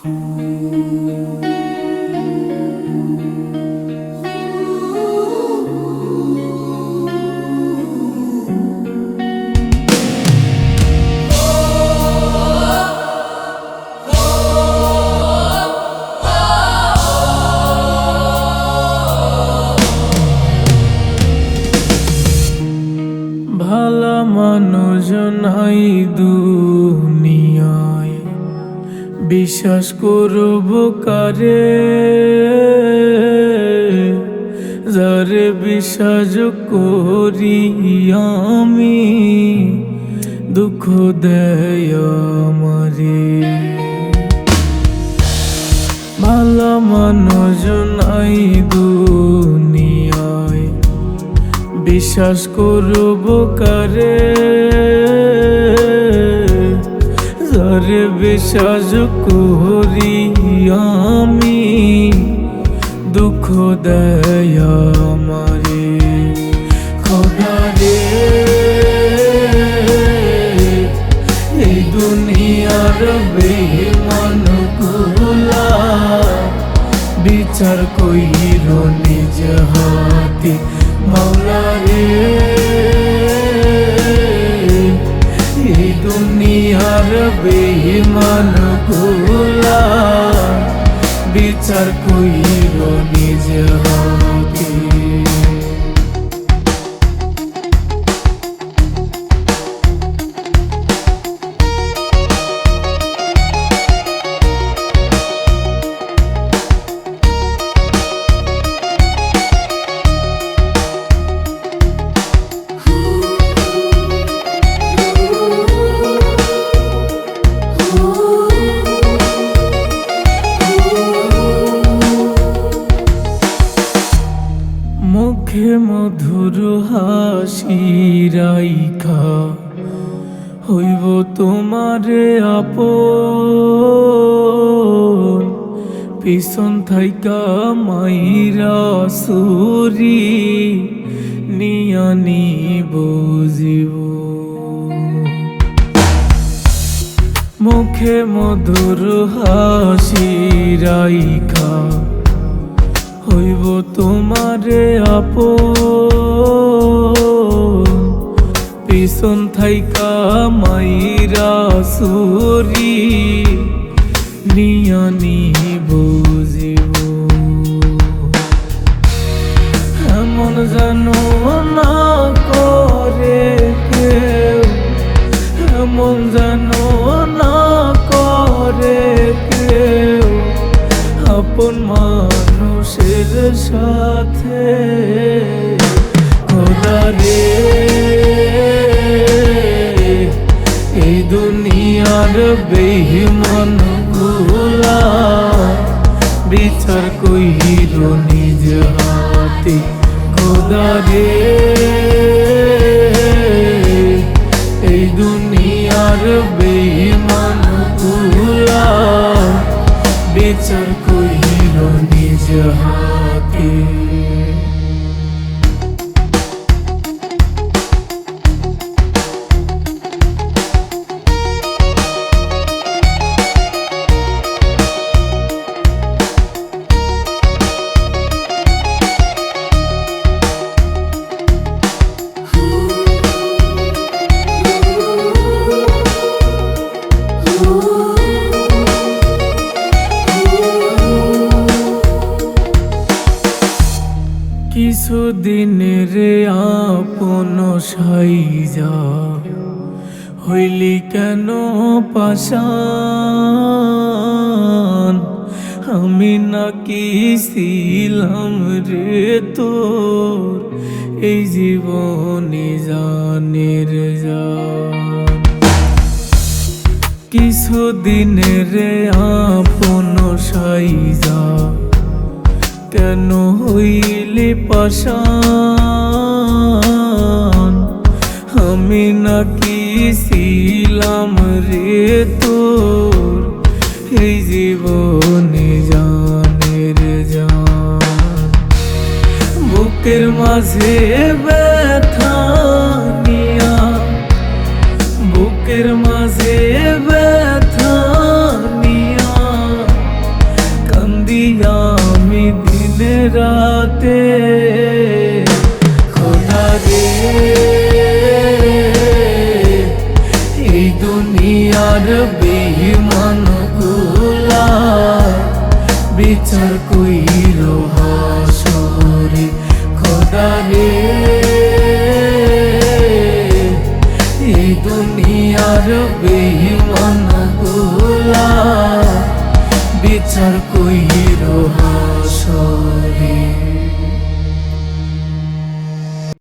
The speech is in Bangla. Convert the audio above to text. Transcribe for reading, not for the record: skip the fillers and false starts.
ভালা মানুষ নাই দুনিয়ায়, বিশ্বাস করব কারে? যারে বিশ্বাস করি আমি, দুঃখ দেয় আমারে। ভালা মানুষ নাই দুনিয়ায়, বিশ্বাস করব কারে? যারে বিশ্বাস করি আমি, দুঃখ দেয় আমারে। খোদা রে, এই দুনিয়ার বেঈমানগুলা বিচার কইর নিজ হাতে। মাওলা রে, এই দুনিয়ার বেঈমানগুলা বিচার কইর নিজ হাতে। মুখে মধুর হাসি রাইখা হইব তোমারে আপন, পিছন থাইকা মাইরা সুরি নিয়া নিব জীবন। মুখে মধুর হাসি রাইখা হইব তোমারে আপন, পিছন থাইকা মাইরা সুরি নিয়া নিব জীবন। এমন জানো না করে কেউ, এমন জানো না করে কেউ আপন মানুষের সাথে। খোদা রে, এই দুনিয়ার বেঈমানগুলা বিচার কইর নিজ হাতে। খোদা রে, এই দুনিয়ার বেঈমানগুলা বিচার কইর নিজ হাতে। কিছুদিনের আপন সাইজা হইলি কেন পাশান? আমি নাকি ছিলাম রে তোর এই জীবনে জানের জান। কিছুদিনের আপন সাইজা কেন হইলি পাশান? আমি নাকি ছিলাম রে তোর এই জীবনে জানের জান। বুকের মাঝে ব্যথা নিয়া, বুকের মাঝে ব্যথা নিয়া কাটে